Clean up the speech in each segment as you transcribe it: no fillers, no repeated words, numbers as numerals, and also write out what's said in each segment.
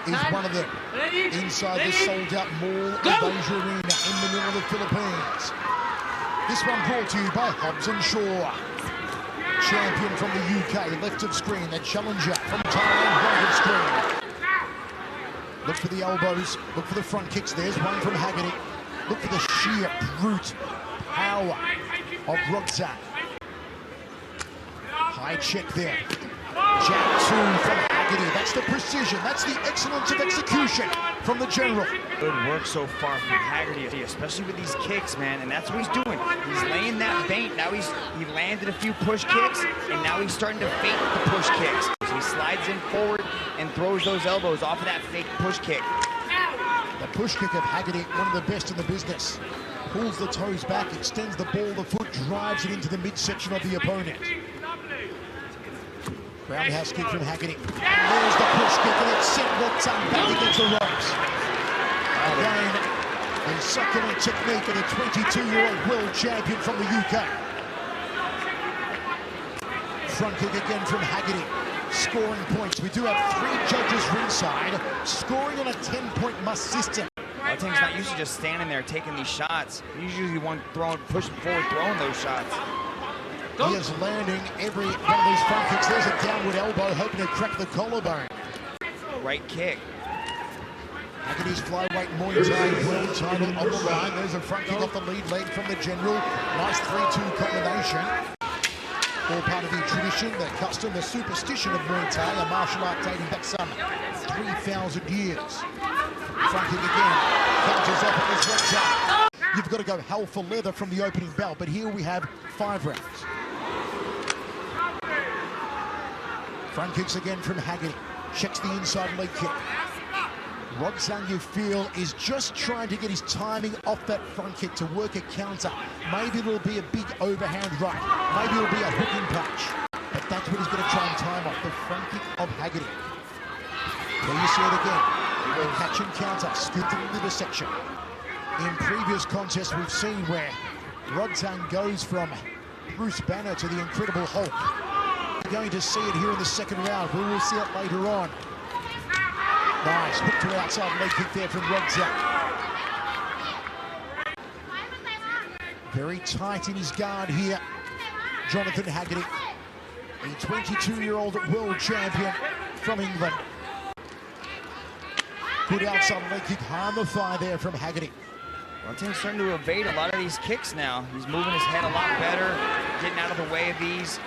is one of them. Inside the sold-out Mall of Asia Arena in Manila, the Philippines. This one brought to you by Hobbs & Shaw. Champion from the UK, left of screen. The challenger from Thailand, right of screen. Look for the elbows, look for the front kicks. There's one from Haggerty. Look for the sheer brute power of Rodtang. High check there. Jab 2 from Haggerty. That's the precision, that's the excellence of execution from the general. Good work so far from Haggerty, especially with these kicks, man, and that's what he's doing. He's laying that feint. Now he landed a few push kicks, and now he's starting to feint the push kicks. So he slides in forward and throws those elbows off of that fake push kick. The push kick of Haggerty, one of the best in the business. Pulls the toes back, extends the ball, the foot, drives it into the midsection of the opponent. Roundhouse kick from Haggerty. And there's the push kick, and it sent Rodtang back against the ropes. Again, a succulent technique of the 22-year-old world champion from the UK. Front kick again from Haggerty. Scoring points. We do have 3 judges ringside, scoring on a 10-point must system. Rodtang's not used to just standing there taking these shots. He's usually one pushing forward, throwing those shots. He is landing every one of these front kicks. There's a downward elbow, hoping to crack the collarbone. Right kick. Haggerty's flyweight Muay Thai world title on the line. There's a front kick off the lead leg from the general. Nice 3-2 combination. All part of the tradition, the custom, the superstition of Muay Thai, a martial art dating back some 3,000 years. Front kick again. Counters off at this Rodtang. You've got to go hell for leather from the opening bell, but here we have 5 rounds. Front kicks again from Haggerty. Checks the inside leg kick. Rodtang, you feel, is just trying to get his timing off that front kick to work a counter. Maybe it'll be a big overhand right. Maybe it'll be a hooking punch. But that's what he's going to try and time off, the front kick of Haggerty. There you see it again. Catch and counter, scoop into the section. In previous contests, we've seen where Rodtang goes from Bruce Banner to the Incredible Hulk. We're going to see it here in the second round. We will see it later on. Nice, hook to outside leg kick there from Rodtang. Very tight in his guard here, Jonathan Haggerty, a 22-year-old world champion from England. Good outside leg kick, high on the thigh there from Haggerty. Rodtang's starting to evade a lot of these kicks now. He's moving his head a lot better, getting out of the way of these.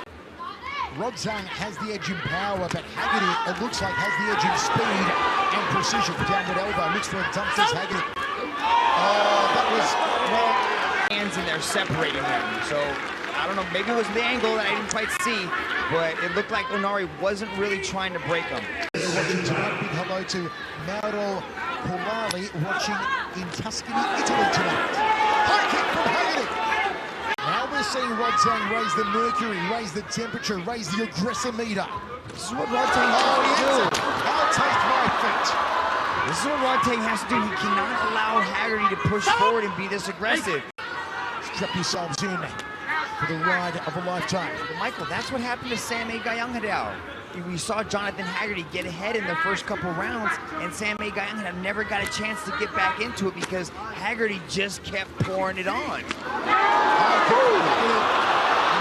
Rodtang has the edge in power, but Haggerty, it looks like, has the edge in speed and precision. Downward elbow, looks for a dump, says Haggerty. Oh, that was, well... Hands in there separating them. So, I don't know, maybe it was the angle that I didn't quite see, but it looked like Onari wasn't really trying to break him. Watching tonight, big hello to Mauro Polali, watching in Tuscany, Italy tonight. High kick from Haggerty. Now we're seeing Rodtang raise the mercury, raise the temperature, raise the aggressor meter. This is what Rodtang has to do. I'll take my feet. This is what Rodtang has to do. He cannot allow Haggerty to push forward and be this aggressive. Strap yourselves in for the ride of a lifetime. But Michael, that's what happened to Sammy Gayanghadew. We saw Jonathan Haggerty get ahead in the first couple rounds, and Sammy Gayanghadew never got a chance to get back into it because Haggerty just kept pouring it on. And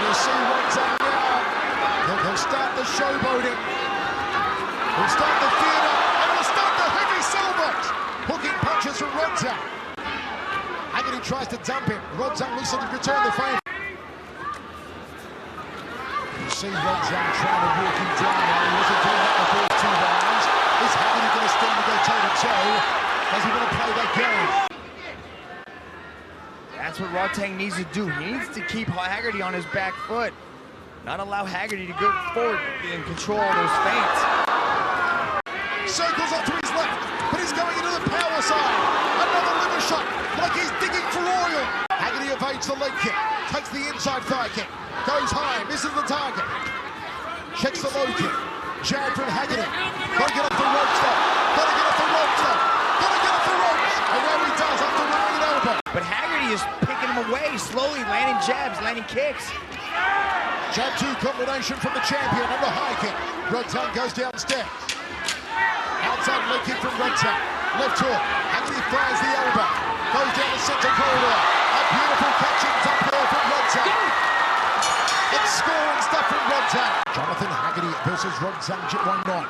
you'll see Rodtang now. He'll start the showboating. He'll start the theater, and he'll start the heavy sailboat. Hooking punches from Rodtang. Haggerty tries to dump him. Rodtang looks like to return the favour. You see Rodtang trying to walk him down. He wasn't doing that the first 2 rounds. Is Haggerty going to stand to go toe-to-toe? Does he want to play that game? That's what Rodtang needs to do. He needs to keep Haggerty on his back foot. Not allow Haggerty to go forward and control those feints. Circles off to his left, but he's going into the power side. Another liver shot, like he's digging for oil. Haggerty evades the leg kick, takes the inside thigh kick, goes high, misses the target. Checks the low kick. Jab from Haggerty. Gotta get off the ropes though. Gotta get off the ropes though. Gotta get off the ropes. And now he does after running it over. But Haggerty is picking him away, slowly landing jabs, landing kicks. Jab 2 combination from the champion and the high kick. Rodtang goes downstairs. outside leg kick from Rodtang. Left hook. Haggerty fires the elbow. Goes down the center corridor. A beautiful catching up there from Rodtang. It's scoring stuff from Rodtang. Jonathan Haggerty versus Rodtang at 1-9.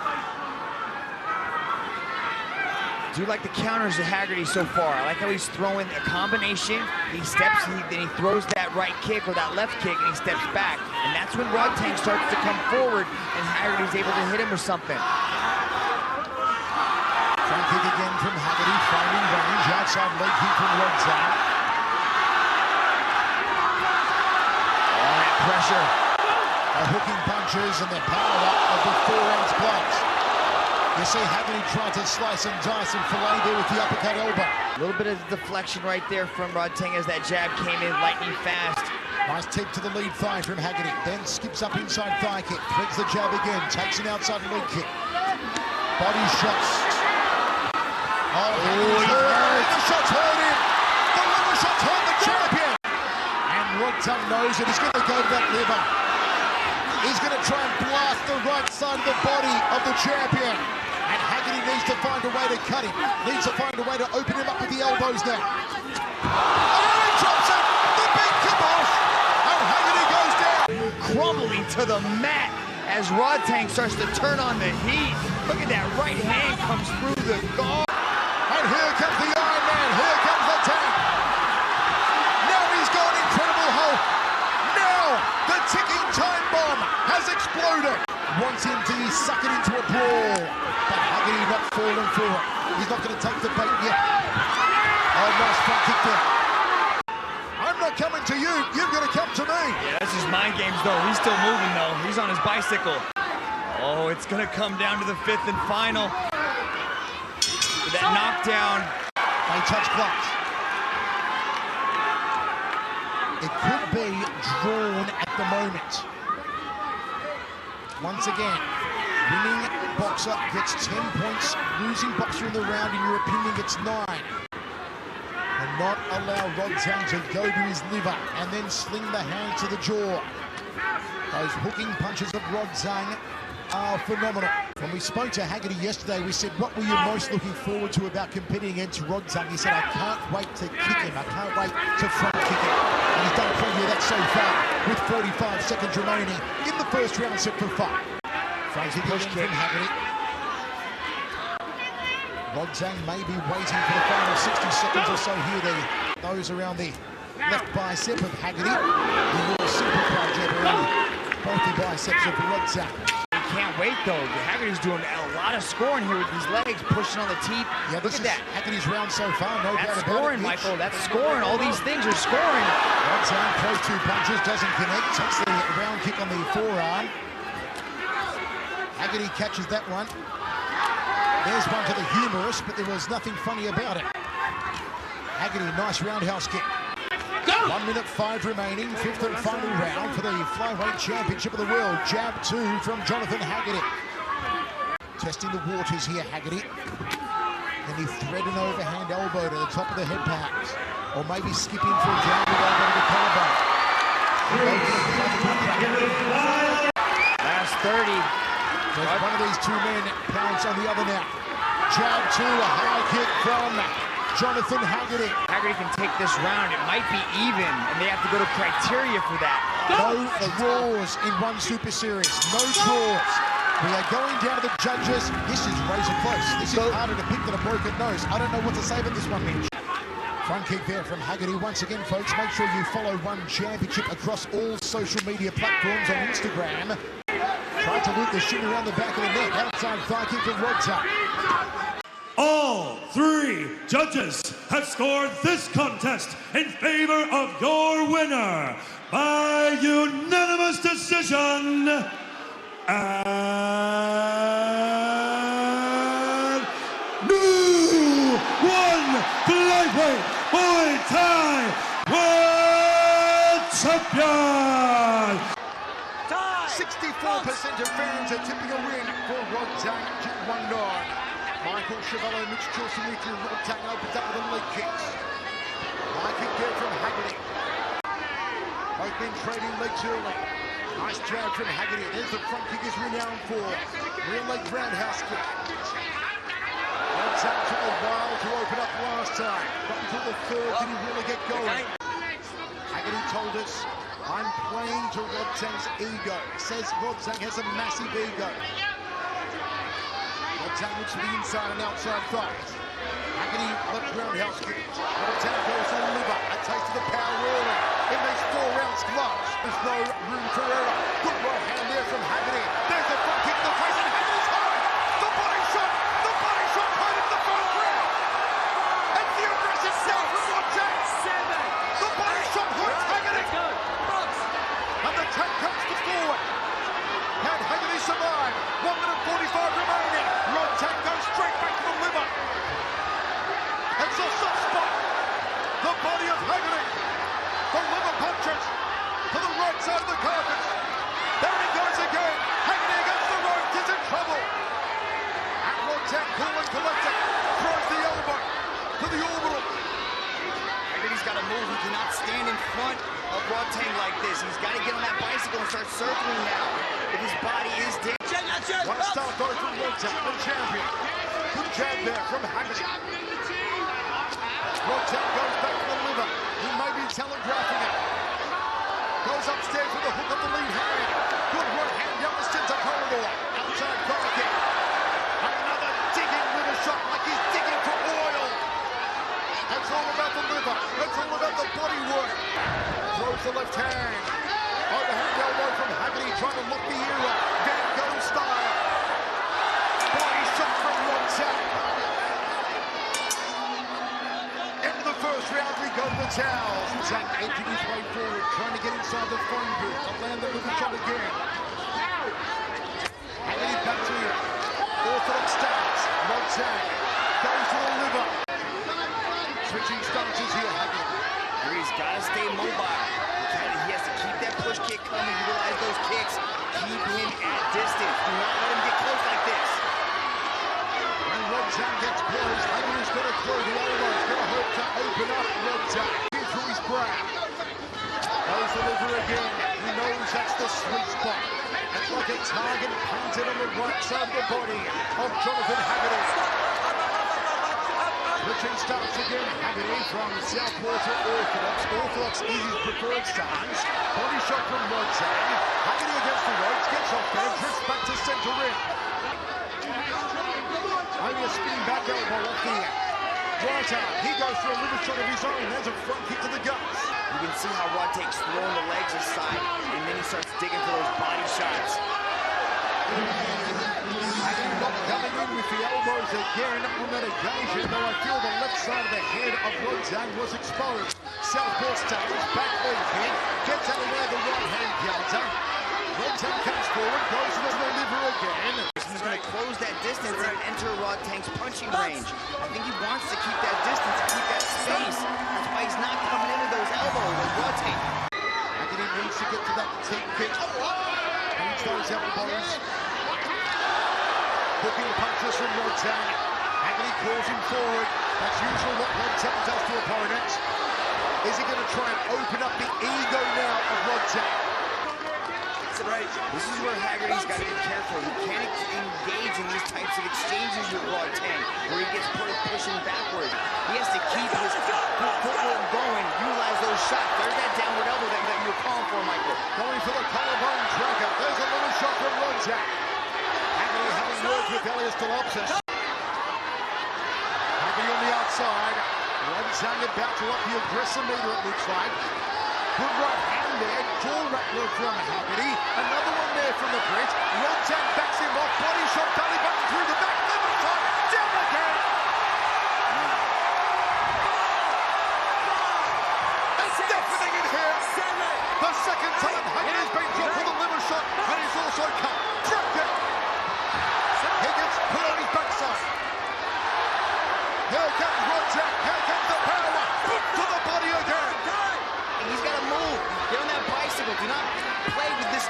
Do like the counters of Haggerty so far. I like how he's throwing a combination. He steps, then he throws that right kick or that left kick, and he steps back. And that's when Rodtang starts to come forward, and Haggerty's able to hit him or something. Front kick again from Haggerty, finding range. Outside leg kick from Rodtang. All that pressure. The hooking punches and the power up of the 4-ounce gloves. You see Haggerty trying to slice and dice and fillet there with the uppercut elbow. A little bit of deflection right there from Rodtang as that jab came in lightning fast. Nice tip to the lead thigh from Haggerty. Then skips up inside thigh kick. Threads the jab again. Takes an outside leg kick. Body shots. Oh, the shot's hurt him. The liver shot's hurt the champion. And Rodtang knows that he's going to go to that liver. He's going to try and blast the right side of the body of the champion. And Haggerty needs to find a way to cut him. Needs to find a way to open him up with the elbows now. Oh, he drops it! The big kibosh! And Haggerty goes down! Crumbling to the mat as Rodtang starts to turn on the heat. Look at that right hand comes through the guard. And here comes the Iron Man. Here comes the tank. Now he's got an incredible hold. Now the ticking time bomb has exploded. Wants him to suck it into a brawl. But Haggerty not falling for it. He's not going to take the bait yet. Oh, nice front kick there. I'm not coming to you. You're going to come to me. Yeah, that's just mind games, though. He's still moving, though. He's on his bicycle. Oh, it's going to come down to the 5th and final. With that knockdown. They touch gloves. It could be drawn at the moment. Once again, winning boxer gets 10 points, losing boxer in the round, in your opinion, gets 9. And not allow Rodtang to go to his liver and then sling the hand to the jaw. Those hooking punches of Rodtang are phenomenal. When we spoke to Haggerty yesterday, we said, what were you most looking forward to about competing against Rodtang? He said, I can't wait to kick him. I can't wait to front kick him. And he's done plenty of that so far with 45 seconds remaining in the first round set for 5. Fraser push kick from Haggerty. Rodtang may be waiting for the final 60 seconds or so here. Those around the left bicep of Haggerty. The more simplified jab around both the biceps of Rodtang. Can't wait, though. Haggerty's doing a lot of scoring here with these legs, pushing on the teeth. Yeah, look at that. Haggerty's round so far, no doubt about it. That's scoring, Michael. That's scoring. All these things are scoring. Rodtang throws 2 punches, doesn't connect, takes the round kick on the forearm. Haggerty catches that one. There's one to the humerus, but there was nothing funny about it. Haggerty, nice roundhouse kick. 1 minute 5 remaining, 5th and final round for the flyweight championship of the world. Jab 2 from Jonathan Haggerty. Testing the waters here, Haggerty. Then he thread an overhand elbow to the top of the head perhaps. Or maybe skip in for a downward elbow to the collarbone. Last 30. There's one of these 2 men pounds on the other now. Jab 2, a high kick from Jonathan Haggerty. Haggerty can take this round. It might be even, and they have to go to criteria for that. No draws in one super series. No draws. We are going down to the judges. This is razor close. This is harder to pick than a broken nose. I don't know what to say about this one, Mitch. Front kick there from Haggerty. Once again, folks, make sure you follow One Championship across all social media platforms on Instagram. Tried to loop the shin around the back of the neck. Outside thigh kick from Rodtang. All 3 judges have scored this contest in favor of your winner by unanimous decision. And new flyweight Muay Thai world champion. 64% of fans are tipping a win for Rodtang at 1-9. Michael Chavello, Mitch Chilson with you. Rodtang opens up with the leg kicks. High kick there from Haggerty. Both men trading legs early. Nice jab from Haggerty. There's the front kick is renowned for. Real leg roundhouse kick. took a while to open up last time. Not until the third did he really get going. Haggerty told us, I'm playing to Rodtang's ego. Says Rodtang has a massive ego. Rodtang looks for the inside and outside thighs. Haggerty left roundhouse kick. Rodtang goes to the liver. A taste of the power rolling in these 4-ounce gloves. There's no room for error. Good right hand there from Haggerty. There's the front kick to the face, and Haggerty's home. The body shot hurt in the first round. And the aggressive shot from Rodtang. The body shot hurts Haggerty. And the tap comes to forward. Can Haggerty survive? 1 minute 45 remaining. Rodtang goes straight back to the liver. It's a soft spot. The body of Haggerty. The liver punches to the right side of the carcass. There he goes again. Haggerty against the ropes. He's in trouble. And Rodtang, cool and collected, throws the elbow to the orbital. Haggerty's got to move. He cannot stand in front of Rodtang like this. He's got to get on that bicycle and start circling now. If his body is dead. One star though from Rodtang, the champion. Good jab there from Haggerty. Rodtang goes back to the liver. He may be telegraphing it. Goes upstairs with a hook of the lead hand. Good right hand down the center corridor. Outside thigh kick. Another digging liver shot like he's digging for oil. That's all about the liver. That's all about the body work. Throws the left hand. Overhand elbow from Haggerty trying to lock the ear up. Van Gogh style. Body shot from Rodtang. End of the first round, we go to the towels. Rodtang edging his way forward, trying to get inside the phone booth. I'll land the liver shot again. Haggerty back to it. Orthodox stance. Rodtang goes to the liver. Switching stances here, Haggerty. He's got to stay mobile. He has to keep that push kick coming, utilize those kicks, keep him at distance. Do not let him get close like this. When Rodtang gets close, Haggerty's got to throw the elbow. He's got to hope to open up Rodtang. Here through his brow. Goes the liver again. He knows that's the sweet spot. It's like a target painted on the right side of the body of Jonathan Haggerty. Switching starts again. Haggerty from southpaw to orthodox. Orthodox is his preferred stance. Body shot from Rodtang. Haggerty against the ropes, gets off there, drifts back to center ring. Only a spinning back elbow off the right arm. He goes for a liver shot of his own. There's a front kick to the guts. You can see how Rodtang's throwing the legs aside, and then he starts digging for those body shots. Coming in with the elbows again on that occasion, though I feel the left side of the head of Rodtang was exposed. Southpaw stance, back leg kick, gets out of there the right hand counter. Rodtang comes forward, goes to the liver again. He's going to close that distance and enter Rodtang's punching range. I think he wants to keep that distance, to keep that space. That's why he's not coming into those elbows with Rodtang. Haggerty needs to get to that team kick. Needs those elbows. Hooking punches from Rodtang. Haggerty calls him forward. That's usually what Rodtang does to opponents. Is he going to try and open up the ego now of Rodtang? This is where Haggerty's got to be careful. He can't engage in these types of exchanges with Rodtang, where he gets pushing backward. He has to keep his footwork going, utilize those shots. There's that downward elbow that you were calling for, Michael. Going for the collarbone tracker. There's a little shot from Rodtang. Haggerty having words with Elias Delopsis. Haggerty on the outside. Rodtang about to up the aggressor meter, it looks like. Good right hand there. Jaw rattler from Haggerty. Another one there from the Brit. Rodtang backs him off. Body shot. Belly button through the back. Liver shot. Down again. It's deafening in here. The second time Haggerty's been dropped for the liver shot. And he's also cut. Trapped it. He gets put on his backside. Here comes Rodtang. Here comes the power. To the body again. He's got to move. Get on that bicycle. Do not play with this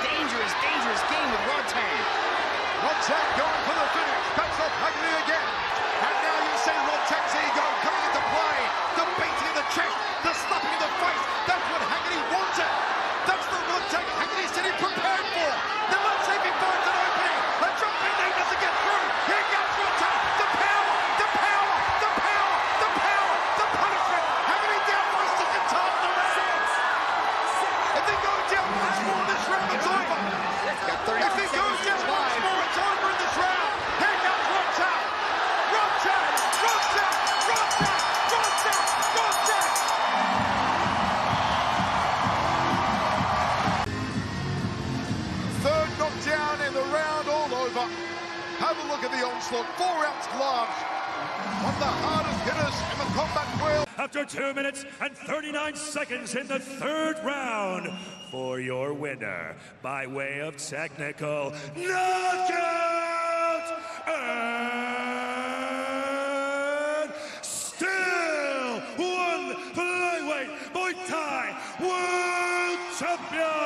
dangerous game with Rodtang. Rodtang going for the finish. Backs off Haggerty again. And now you see Rodtang's ego coming into play. The beating in the chest. The slapping in the face. That's what Haggerty wanted. That's the Rodtang Haggerty said he prepared for. Now let's see if he finds an opening. A jumping knee doesn't get through. Here comes Rodtang. The power. The loves. One of the hardest hitters in the combat world. After 2 minutes and 39 seconds in the third round, for your winner, by way of technical knockout, and still one flyweight Muay Thai world champion,